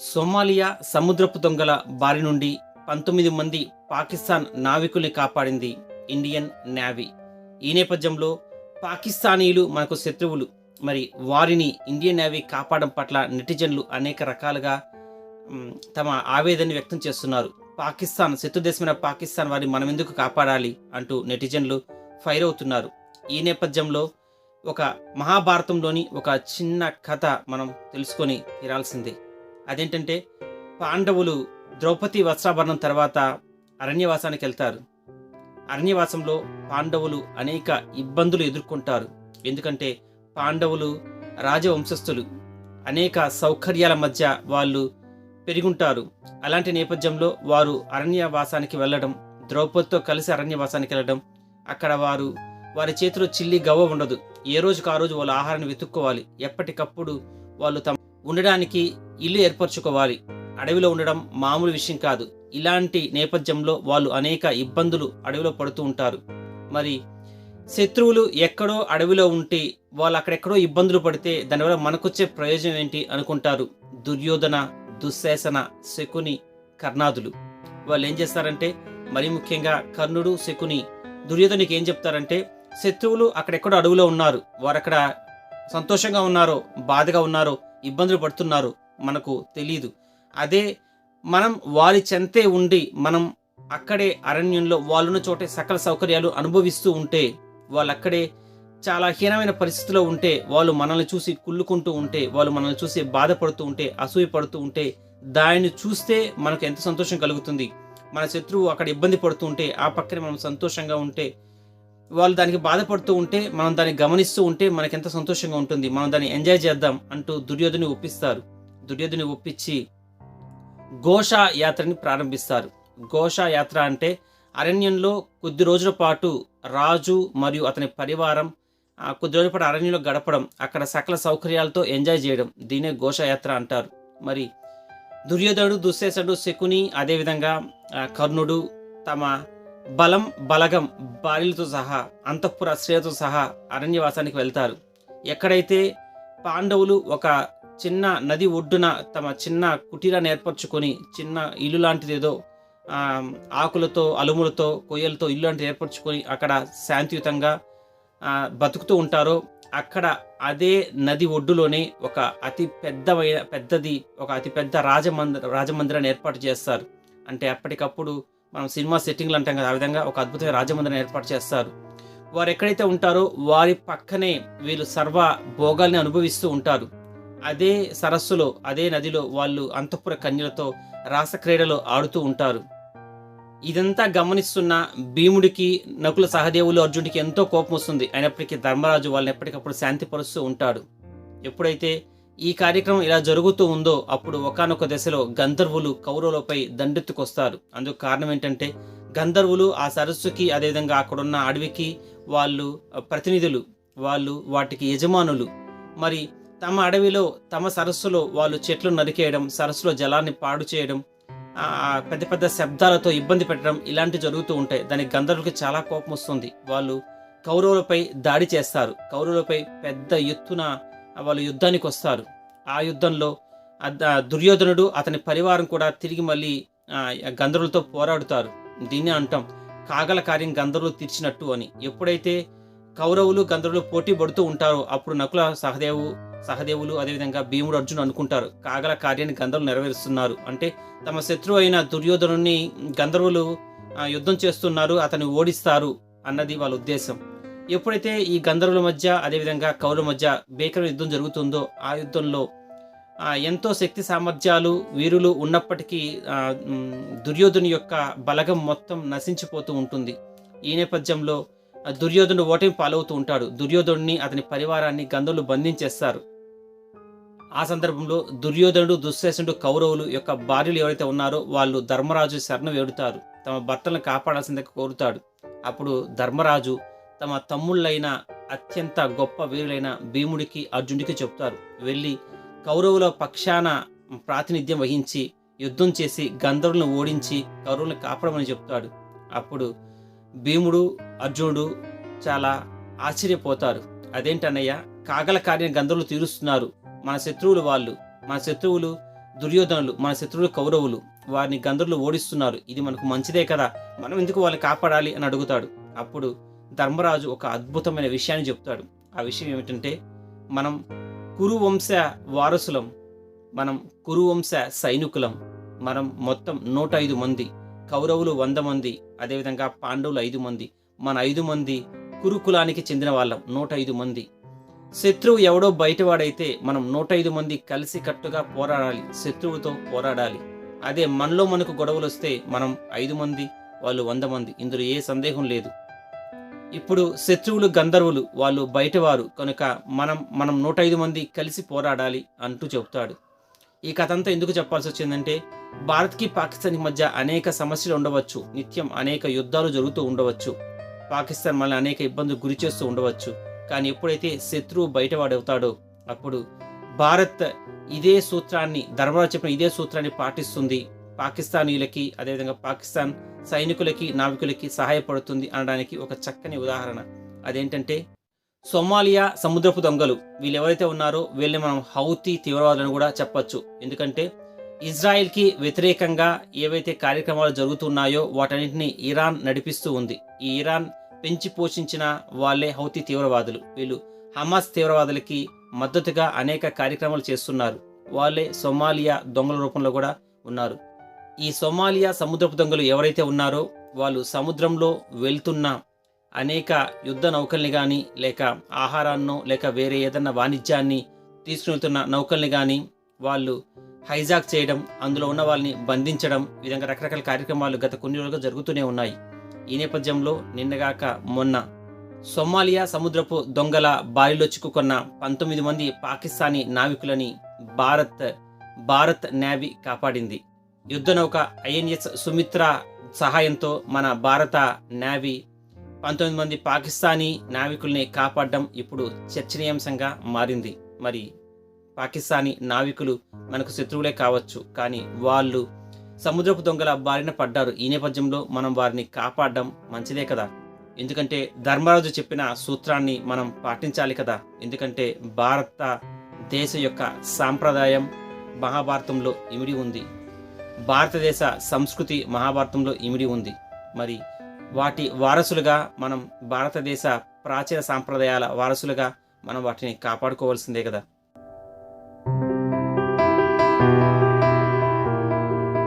Somalia సముద్రపు దొంగల బారి నుండి 19 మంది పాకిస్తాన్ నావికుల్ని కాపాడింది ఇండియన్ నేవీ. ఈ నేపథ్యంలో పాకిస్తానీయులు మనకు శత్రువులు, మరి వారిని ఇండియన్ నేవీ కాపాడడం పట్ల నెటిజన్లు అనేక రకాలుగా తమ ఆవేదన వ్యక్తం చేస్తున్నారు. పాకిస్తాన్ శత్రుదేశమైన పాకిస్తాన్ వారిని మనం ఎందుకు కాపాడాలి అంటూ నెటిజన్లు ఫైర్ అవుతున్నారు. ఈ నేపథ్యంలో ఒక మహాభారతంలోని ఒక చిన్న కథ మనం తెలుసుకొని తీరాల్సిందే. అదేంటంటే, పాండవులు ద్రౌపది వస్త్రాభరణం తర్వాత అరణ్యవాసానికి వెళ్తారు. అరణ్యవాసంలో పాండవులు అనేక ఇబ్బందులు ఎదుర్కొంటారు. ఎందుకంటే పాండవులు రాజవంశస్థులు, అనేక సౌకర్యాల మధ్య వాళ్ళు పెరుగుంటారు. అలాంటి నేపథ్యంలో వారు అరణ్యవాసానికి వెళ్ళడం, ద్రౌపదితో కలిసి అరణ్యవాసానికి వెళ్ళడం, అక్కడ వారి చేతిలో చిల్లి గవ్వ ఉండదు. ఏ రోజుకు ఆ రోజు వాళ్ళు ఆహారాన్ని వెతుక్కోవాలి. ఎప్పటికప్పుడు వాళ్ళు తమ ఉండడానికి ఇల్లు ఏర్పరచుకోవాలి. అడవిలో ఉండడం మామూలు విషయం కాదు. ఇలాంటి నేపథ్యంలో వాళ్ళు అనేక ఇబ్బందులు అడవిలో పడుతూ ఉంటారు. మరి శత్రువులు ఎక్కడో అడవిలో ఉంటే వాళ్ళు అక్కడెక్కడో ఇబ్బందులు పడితే దానివల్ల మనకొచ్చే ప్రయోజనం ఏంటి అనుకుంటారు దుర్యోధన, దుశ్శాసన, శకుని, కర్ణాదులు. వాళ్ళు ఏం చేస్తారంటే, మరి ముఖ్యంగా కర్ణుడు, శకుని దుర్యోధనికి ఏం చెప్తారంటే, శత్రువులు అక్కడెక్కడో అడవిలో ఉన్నారు, వారు అక్కడ సంతోషంగా ఉన్నారో బాధగా ఉన్నారో ఇబ్బందులు పడుతున్నారు మనకు తెలియదు. అదే మనం వారి చెంతే ఉండి మనం అక్కడే అరణ్యంలో వాళ్ళున్న చోటే సకల సౌకర్యాలు అనుభవిస్తూ ఉంటే, వాళ్ళు అక్కడే చాలా హీనమైన పరిస్థితిలో ఉంటే, వాళ్ళు మనల్ని చూసి కుళ్ళుకుంటూ ఉంటే, వాళ్ళు మనల్ని చూసి బాధపడుతూ ఉంటే, అసూయ పడుతూ ఉంటే, దాన్ని చూస్తే మనకు ఎంత సంతోషం కలుగుతుంది. మన శత్రువు అక్కడ ఇబ్బంది పడుతూ ఉంటే ఆ పక్కనే మనం సంతోషంగా ఉంటే, వాళ్ళు దానికి బాధపడుతూ ఉంటే మనం దాన్ని గమనిస్తూ ఉంటే మనకి ఎంత సంతోషంగా ఉంటుంది. మనం దాన్ని ఎంజాయ్ చేద్దాం అంటూ దుర్యోధని ఒప్పిస్తారు. దుర్యోధని ఒప్పించి ఘోష యాత్రని ప్రారంభిస్తారు. ఘోష యాత్ర అంటే అరణ్యంలో కొద్ది రోజుల పాటు రాజు మరియు అతని పరివారం కొద్ది రోజుల పాటు అరణ్యంలో గడపడం, అక్కడ సకల సౌకర్యాలతో ఎంజాయ్ చేయడం, దీనే ఘోష యాత్ర అంటారు. మరి దుర్యోధనుడు, దుశ్శాసనుడు, శకుని, అదేవిధంగా కర్ణుడు తమ బలం, బలగం, భార్యలతో సహా, అంతఃపుర స్త్రీలతో సహా అరణ్యవాసానికి వెళ్తారు. ఎక్కడైతే పాండవులు ఒక చిన్న నది ఒడ్డున తమ చిన్న కుటీరాన్ని ఏర్పరచుకొని, చిన్న ఇల్లు లాంటిది ఏదో ఆకులతో, అలుములతో, కొయ్యలతో ఇల్లు లాంటిది ఏర్పరచుకొని అక్కడ శాంతియుతంగా బతుకుతూ ఉంటారో, అక్కడ అదే నది ఒడ్డులోనే ఒక అతి పెద్ద రాజమందిరాన్ని ఏర్పాటు చేస్తారు. అంటే అప్పటికప్పుడు మనం సినిమా సెట్టింగ్లు అంటాం కదా, ఆ విధంగా ఒక అద్భుతమైన రాజమందిరాన్ని ఏర్పాటు చేస్తారు. వారు ఎక్కడైతే ఉంటారో వారి పక్కనే వీళ్ళు సర్వ భోగాల్ని అనుభవిస్తూ ఉంటారు. అదే సరస్సులో, అదే నదిలో వాళ్ళు అంతఃపుర కన్యలతో రాసక్రీడలో ఆడుతూ ఉంటారు. ఇదంతా గమనిస్తున్న భీముడికి, నకుల, సహదేవులు, అర్జునుడికి ఎంతో కోపం వస్తుంది. అయినప్పటికీ ధర్మరాజు వాళ్ళని ఎప్పటికప్పుడు శాంతిపరుస్తూ ఉంటాడు. ఎప్పుడైతే ఈ కార్యక్రమం ఇలా జరుగుతూ ఉందో అప్పుడు ఒకానొక దశలో గంధర్వులు కౌరవులపై దండెత్తుకొస్తారు. అందుకు కారణం ఏంటంటే, గంధర్వులు ఆ సరస్సుకి, అదేవిధంగా అక్కడున్న అడవికి వాళ్ళు ప్రతినిధులు, వాళ్ళు వాటికి యజమానులు. మరి తమ అడవిలో, తమ సరస్సులో వాళ్ళు చెట్లు నరికేయడం, సరస్సులో జలాన్ని పాడు చేయడం, పెద్ద పెద్ద శబ్దాలతో ఇబ్బంది పెట్టడం, ఇలాంటివి జరుగుతూ ఉంటాయి. దానికి గంధర్వులకి చాలా కోపం వస్తుంది. వాళ్ళు కౌరవులపై దాడి చేస్తారు. కౌరవులపై పెద్ద ఎత్తున వాళ్ళు యుద్ధానికి వస్తారు. ఆ యుద్ధంలో దుర్యోధనుడు, అతని పరివారం కూడా తిరిగి మళ్ళీ గంధర్వులతో పోరాడుతారు. దీన్నే అంటాం కాగల కార్యం గంధర్వులు తీర్చినట్టు అని. ఎప్పుడైతే కౌరవులు, గంధర్వులు పోటీ పడుతూ ఉంటారో అప్పుడు నకుల, సహదేవులు, అదేవిధంగా భీముడు, అర్జునుడు అనుకుంటారు కాగల కార్యాన్ని గంధర్వులు నెరవేరుస్తున్నారు. అంటే తమ శత్రువు అయిన దుర్యోధనుని గంధర్వులు యుద్ధం చేస్తున్నారు, అతన్ని ఓడిస్తారు అన్నది వాళ్ళ ఉద్దేశం. ఎప్పుడైతే ఈ గంధర్వుల మధ్య, అదేవిధంగా కౌరవుల మధ్య భీకర యుద్ధం జరుగుతుందో, ఆ యుద్ధంలో ఎంతో శక్తి సామర్థ్యాలు, వీరులు ఉన్నప్పటికీ దుర్యోధను యొక్క బలగం మొత్తం నశించిపోతూ ఉంటుంది. ఈ నేపథ్యంలో దుర్యోధనుడు ఓటమి పాలవుతూ ఉంటాడు. దుర్యోధనుడిని, అతని పరివారాన్ని గంధర్వులు బంధించేస్తారు. ఆ సందర్భంలో దుర్యోధనుడు, దుశ్శాసనుడు, కౌరవులు యొక్క భార్యలు ఎవరైతే ఉన్నారో వాళ్ళు ధర్మరాజు శరణు వేడుతారు. తమ భర్తలను కాపాడాల్సిందే కోరుతాడు. అప్పుడు ధర్మరాజు తమ తమ్ముళ్ళైన అత్యంత గొప్ప వీరులైన భీముడికి, అర్జునుడికి చెప్తారు, వెళ్ళి కౌరవుల పక్షాన ప్రాతినిధ్యం వహించి యుద్ధం చేసి గంధర్వులను ఓడించి కౌరవులను కాపాడమని చెప్తాడు. అప్పుడు భీముడు, అర్జునుడు చాలా ఆశ్చర్యపోతారు. అదేంటన్నయ్య, కాగల కార్యం గంధర్వులు తీరుస్తున్నారు, మన శత్రువులు వాళ్ళు, మన శత్రువులు దుర్యోధనులు మన శత్రువులు కౌరవులు, వారిని గంధర్వులు ఓడిస్తున్నారు, ఇది మనకు మంచిదే కదా, మనం ఎందుకు వాళ్ళని కాపాడాలి అని అడుగుతాడు. అప్పుడు ధర్మరాజు ఒక అద్భుతమైన విషయాన్ని చెప్తాడు. ఆ విషయం ఏమిటంటే, మనం కురువంశ వారసులం, మనం కురువంశ సైనికులం, మనం మొత్తం 105 మంది, కౌరవులు 100 మంది, అదేవిధంగా పాండవులు 5 మంది, మన 5 మంది కురుకులానికి చెందిన వాళ్ళం 105 మంది. శత్రువు ఎవడో బయటవాడైతే మనం 105 మంది కలిసి కట్టుగా పోరాడాలి, శత్రువుతో పోరాడాలి. అదే మనలో మనకు గొడవలు వస్తే మనం 5 మంది, వాళ్ళు 100 మంది, ఇందులో ఏ సందేహం లేదు. ఇప్పుడు శత్రువులు గంధర్వులు, వాళ్ళు బయటవారు కనుక మనం 105 మంది కలిసి పోరాడాలి అంటూ చెబుతాడు. ఈ కథ అంతా ఎందుకు చెప్పాల్సి వచ్చిందంటే, భారత్కి పాకిస్తాన్కి మధ్య అనేక సమస్యలు ఉండవచ్చు, నిత్యం అనేక యుద్ధాలు జరుగుతూ ఉండవచ్చు, పాకిస్తాన్ మనల్ని అనేక ఇబ్బందులు గురి చేస్తూ ఉండవచ్చు. కానీ ఎప్పుడైతే శత్రువు బయటవాడవుతాడో అప్పుడు భారత్ ఇదే సూత్రాన్ని, ధర్మరాజు చెప్పిన ఇదే సూత్రాన్ని పాటిస్తుంది, పాకిస్తానీయులకి అదేవిధంగా పాకిస్తాన్ సైనికులకి నావికులకి సహాయపడుతుంది అనడానికి ఒక చక్కని ఉదాహరణ. అదేంటంటే, సొమాలియా సముద్రపు దొంగలు వీళ్ళు ఎవరైతే ఉన్నారో వీళ్ళని మనం హౌతీ తీవ్రవాదులను కూడా చెప్పొచ్చు. ఎందుకంటే ఇజ్రాయెల్కి వ్యతిరేకంగా ఏవైతే కార్యక్రమాలు జరుగుతున్నాయో వాటన్నింటినీ ఇరాన్ నడిపిస్తూ ఉంది. ఈ ఇరాన్ పెంచి పోషించిన వాళ్ళే హౌతీ తీవ్రవాదులు. వీళ్ళు హమాస్ తీవ్రవాదులకి మద్దతుగా అనేక కార్యక్రమాలు చేస్తున్నారు. వాళ్ళే సొమాలియా దొంగల రూపంలో కూడా ఉన్నారు. ఈ సొమాలియా సముద్రపు దొంగలు ఎవరైతే ఉన్నారో వాళ్ళు సముద్రంలో వెళ్తున్న అనేక యుద్ధ నౌకల్ని కానీ, లేక ఆహారాన్నో, లేక వేరే ఏదన్నా వాణిజ్యాన్ని తీసుకుని వెళ్తున్న నౌకల్ని కానీ వాళ్ళు హైజాక్ చేయడం, అందులో ఉన్న వాళ్ళని బంధించడం, ఈ విధంగా రకరకాల కార్యక్రమాలు గత కొన్ని రోజులుగా జరుగుతూనే ఉన్నాయి. ఈ నేపథ్యంలో నిన్నగాక మొన్న సొమాలియా సముద్రపు దొంగల బారిలో చిక్కుకున్న 19 మంది పాకిస్తానీ నావికులని భారత్ నేవీ కాపాడింది. యుద్ధ నౌక INS సుమిత్ర సహాయంతో మన భారత నేవీ 19 మంది పాకిస్తానీ నావికుల్ని కాపాడడం ఇప్పుడు చర్చనీయాంశంగా మారింది. మరి పాకిస్తానీ నావికులు మనకు శత్రువులే కావచ్చు, కానీ వాళ్ళు సముద్రపు దొంగల బారిన పడ్డారు. ఈ నేపథ్యంలో మనం వారిని కాపాడడం మంచిదే కదా. ఎందుకంటే ధర్మరాజు చెప్పిన సూత్రాన్ని మనం పాటించాలి కదా. ఎందుకంటే భారతదేశ యొక్క సాంప్రదాయం మహాభారతంలో ఇమిడి ఉంది, భారతదేశ సంస్కృతి మహాభారతంలో ఇమిడి ఉంది. మరి వాటి వారసులుగా మనం, భారతదేశ ప్రాచీన సాంప్రదాయాల వారసులుగా మనం వాటిని కాపాడుకోవాల్సిందే కదా.